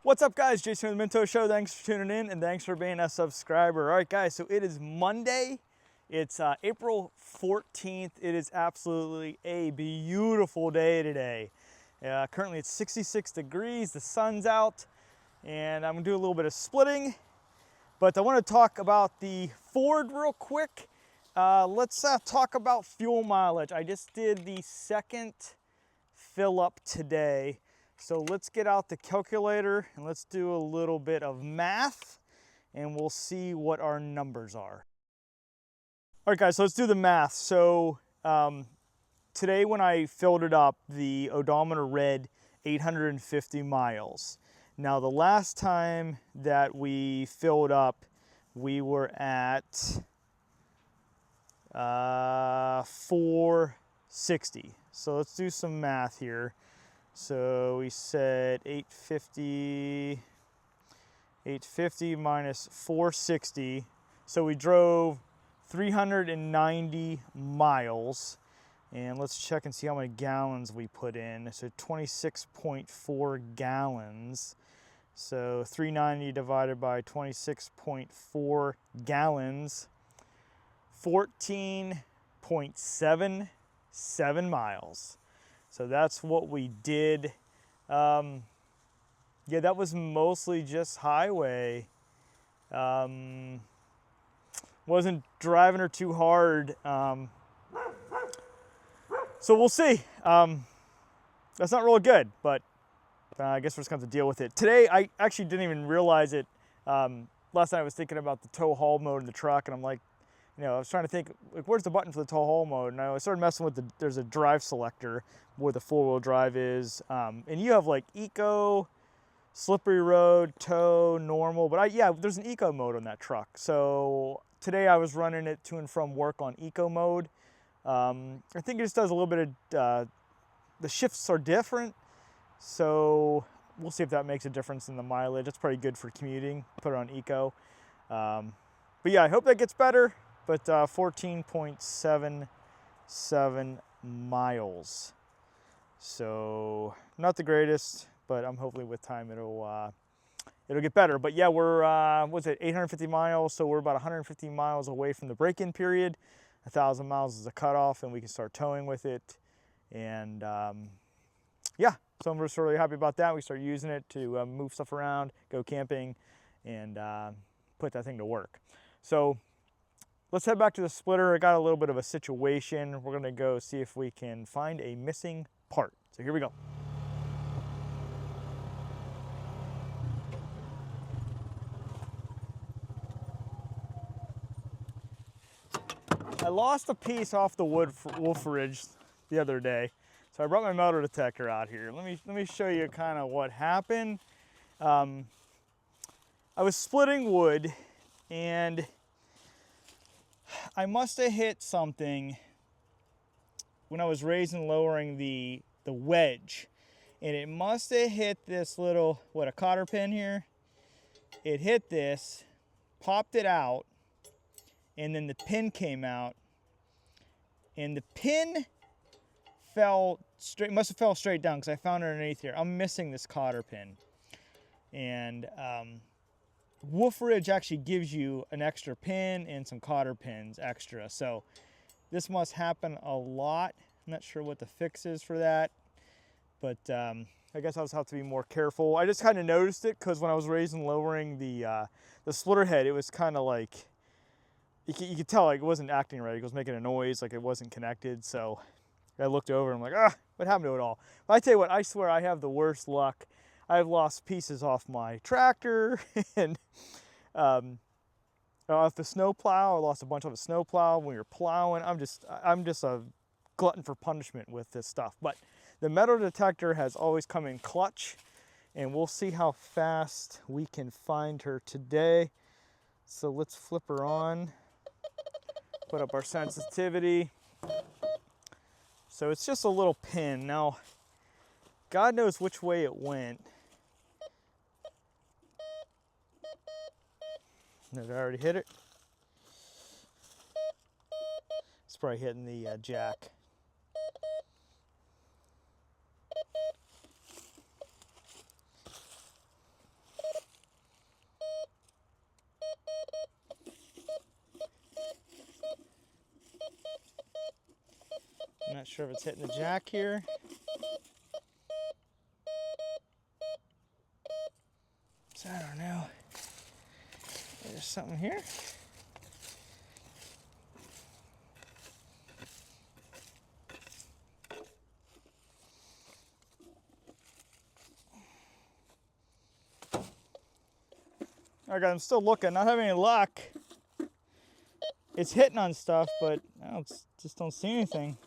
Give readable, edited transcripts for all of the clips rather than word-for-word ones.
What's up, guys? Jason with the Minto Show. Thanks for tuning in and thanks for being a subscriber. All right, guys, so it is Monday. It's April 14th. It is absolutely a beautiful day today. Currently it's 66 degrees, the sun's out, and I'm gonna do a little bit of splitting, but I want to talk about the Ford real quick. Let's talk about fuel mileage. I just did the second fill up today. So let's get out the calculator and let's do a little bit of math and we'll see what our numbers are. All right, guys, so let's do the math. So today when I filled it up, the odometer read 850 miles. Now the last time that we filled up, we were at 460. So let's do some math here. So we said 850 minus 460. So we drove 390 miles. And let's check and see how many gallons we put in. So 26.4 gallons. So 390 divided by 26.4 gallons, 14.77 miles. So that's what we did. Yeah, that was mostly just highway. Wasn't driving her too hard. So we'll see. That's not really good, but I guess we're just going to have to deal with it. Today, I actually didn't even realize it. Last night I was thinking about the tow haul mode in the truck, and I'm like, I was trying to think, like, where's the button for the tow haul mode? And I started messing with there's a drive selector where the four-wheel drive is. And you have like eco, slippery road, tow, normal. But there's an eco mode on that truck. So today I was running it to and from work on eco mode. I think it just does a little bit of, the shifts are different. So we'll see if that makes a difference in the mileage. It's pretty good for commuting, put it on eco. But yeah, I hope that gets better. But 14.77 miles. So not the greatest, but I'm hopefully with time it'll get better. But yeah, we're 850 miles, so we're about 150 miles away from the break-in period. 1,000 miles is a cutoff, and we can start towing with it. And yeah, so I'm just really happy about that. We start using it to move stuff around, go camping, and put that thing to work. So let's head back to the splitter. I got a little bit of a situation. We're gonna go see if we can find a missing part. So here we go. I lost a piece off the wood for Wolferidge the other day. So I brought my metal detector out here. Let me show you kind of what happened. I was splitting wood and I must have hit something when I was raising and lowering the wedge. And it must have hit this little, a cotter pin here? It hit this, popped it out, and then the pin came out. And the pin must have fell straight down because I found it underneath here. I'm missing this cotter pin. And Wolferidge actually gives you an extra pin and some cotter pins extra. So this must happen a lot. I'm not sure what the fix is for that, but I guess I'll just have to be more careful. I just kind of noticed it because when I was raising and lowering the splitter head, it was kind of like, you could tell like it wasn't acting right. It was making a noise, like it wasn't connected. So I looked over and I'm like, what happened to it all? But I tell you what, I swear I have the worst luck. I've lost pieces off my tractor and off the snowplow. I lost a bunch off the snowplow when we were plowing. I'm just a glutton for punishment with this stuff. But the metal detector has always come in clutch, and we'll see how fast we can find her today. So let's flip her on, put up our sensitivity. So it's just a little pin. Now, God knows which way it went. Did I already hit it? It's probably hitting the jack. Not sure if it's hitting the jack here. So I don't know. There's something here. All right, guys, I'm still looking, not having any luck. It's hitting on stuff, but I just don't see anything.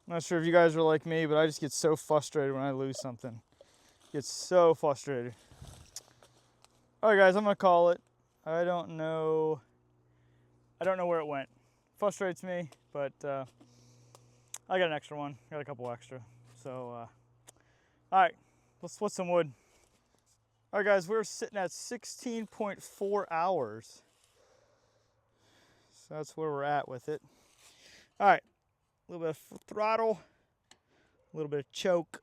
I'm not sure if you guys are like me, but I just get so frustrated when I lose something. Get so frustrated. All right, guys, I'm gonna call it. I don't know where it went. Frustrates me, but I got an extra one. Got a couple extra. So, all right, let's split some wood. All right, guys, we're sitting at 16.4 hours. So that's where we're at with it. All right, a little bit of throttle, a little bit of choke.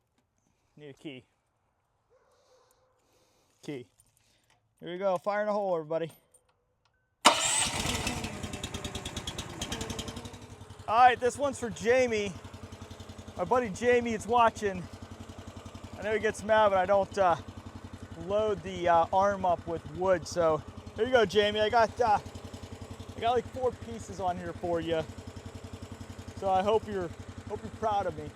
Need a key. Key. Here we go, fire in the hole, everybody. All right, this one's for Jamie. My buddy Jamie is watching. I know he gets mad when I don't load the arm up with wood. So here you go, Jamie. I got like 4 pieces on here for you. So I hope you're proud of me.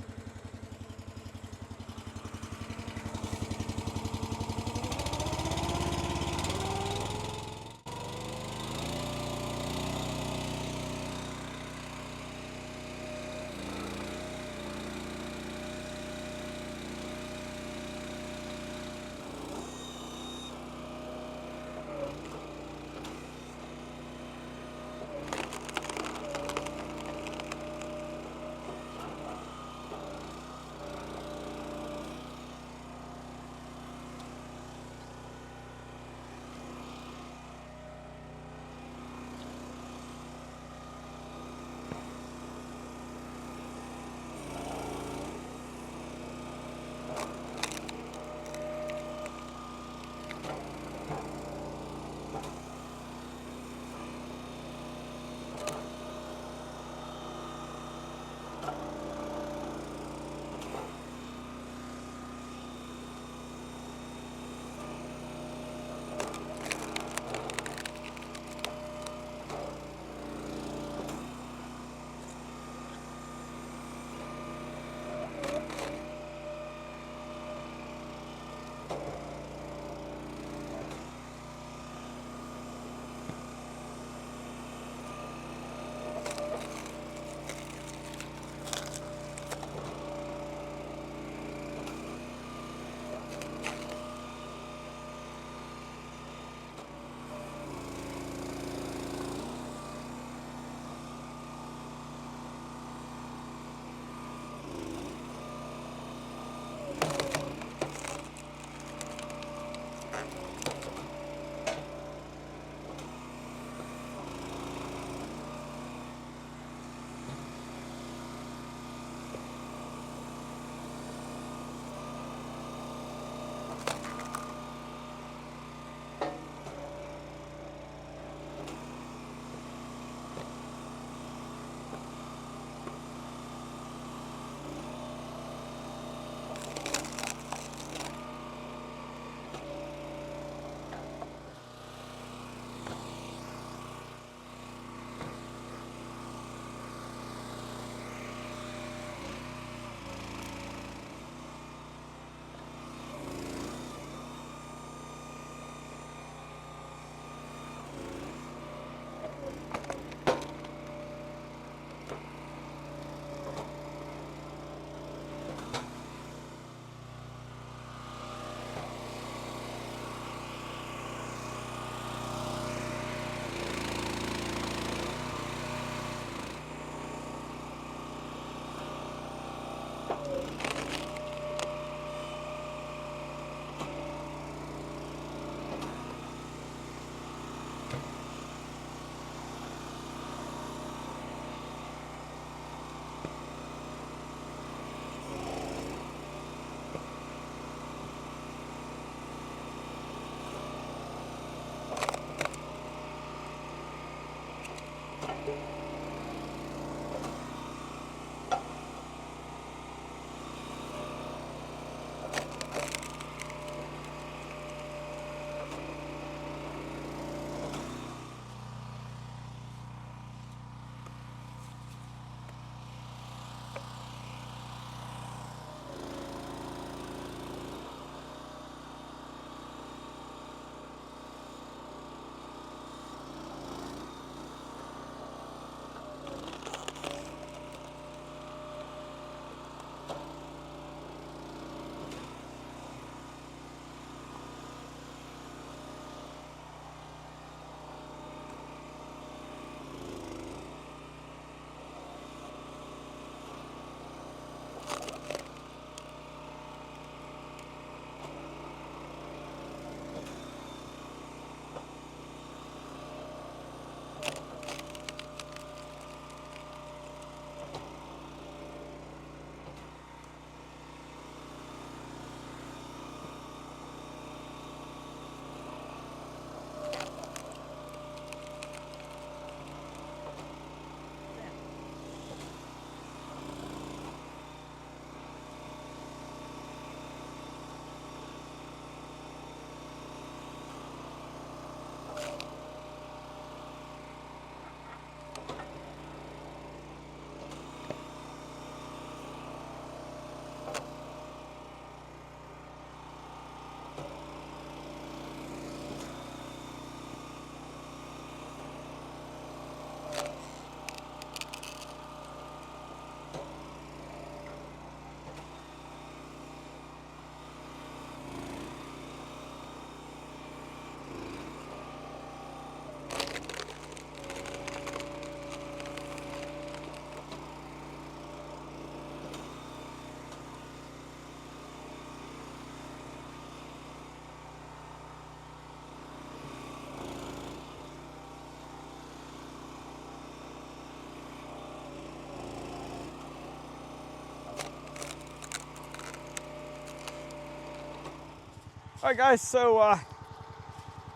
All right, guys, so I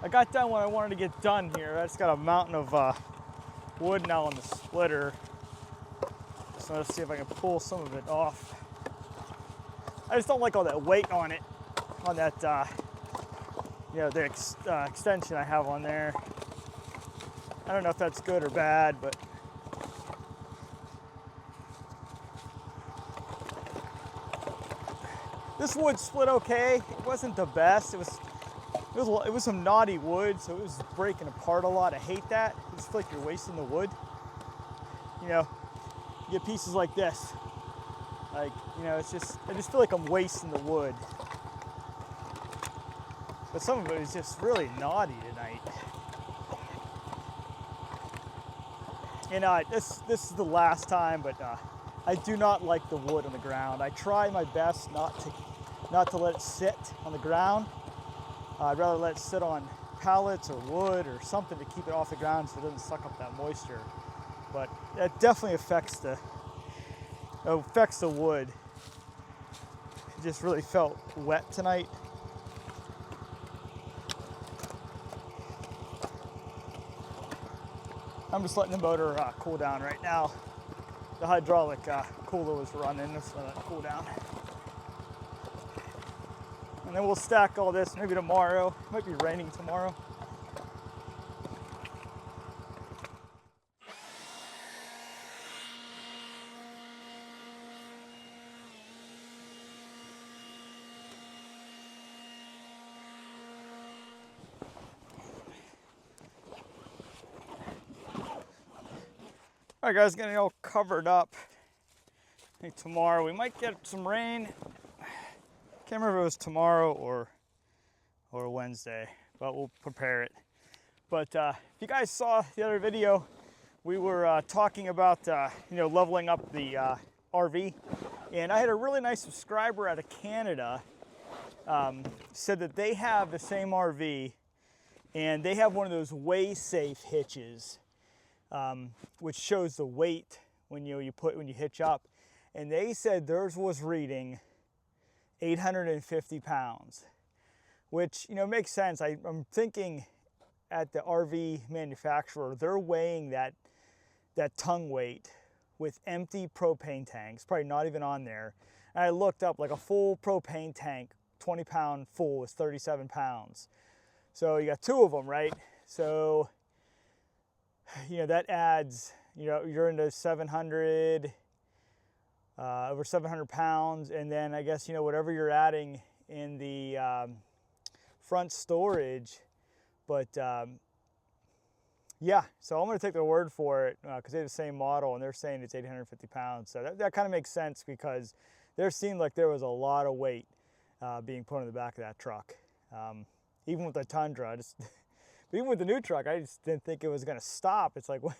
got done what I wanted to get done here. I just got a mountain of wood now on the splitter. So let's see if I can pull some of it off. I just don't like all that weight on it, on that, you know, the extension I have on there. I don't know if that's good or bad, but this wood split okay. It wasn't the best. It was some knotty wood, so it was breaking apart a lot. I hate that. I just feel like you're wasting the wood. You know, you get pieces like this. Like, you know, I just feel like I'm wasting the wood. But some of it is just really knotty tonight. And this is the last time, but I do not like the wood on the ground. I try my best not to let it sit on the ground. I'd rather let it sit on pallets or wood or something to keep it off the ground so it doesn't suck up that moisture. But that definitely affects the wood. It just really felt wet tonight. I'm just letting the motor cool down right now. The hydraulic cooler was running, just let it cool down. And then we'll stack all this maybe tomorrow. It might be raining tomorrow. All right, guys, getting all covered up. I think tomorrow we might get some rain. Can't remember if it was tomorrow or Wednesday, but we'll prepare it. But if you guys saw the other video, we were talking about you know, leveling up the RV, and I had a really nice subscriber out of Canada said that they have the same RV, and they have one of those way safe hitches. Which shows the weight when you hitch up, and they said theirs was reading 850 pounds, which, you know, makes sense. I'm thinking at the RV manufacturer, they're weighing that tongue weight with empty propane tanks, probably not even on there. And I looked up, like a full propane tank, 20-pound full, is 37 pounds. So you got two of them, right? So, you know, that adds, you know, you're into 700, over 700 pounds. And then I guess, you know, whatever you're adding in the front storage. But yeah, so I'm going to take their word for it because they have the same model and they're saying it's 850 pounds. So that kind of makes sense because there seemed like there was a lot of weight being put on the back of that truck. Even with the Tundra, even with the new truck, I just didn't think it was going to stop. It's like, you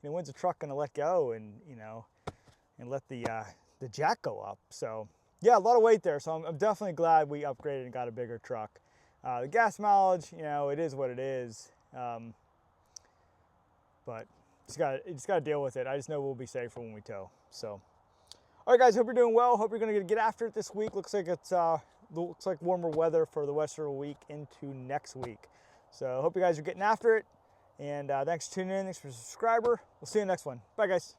know, when's the truck going to let go and, you know, and let the jack go up? So yeah, a lot of weight there. So I'm definitely glad we upgraded and got a bigger truck. The gas mileage, you know, it is what it is. But you just got to deal with it. I just know we'll be safer when we tow. So, all right, guys, hope you're doing well. Hope you're going to get after it this week. Looks like warmer weather for the rest of the week into next week. So hope you guys are getting after it. And thanks for tuning in. Thanks for a subscriber. We'll see you in the next one. Bye, guys.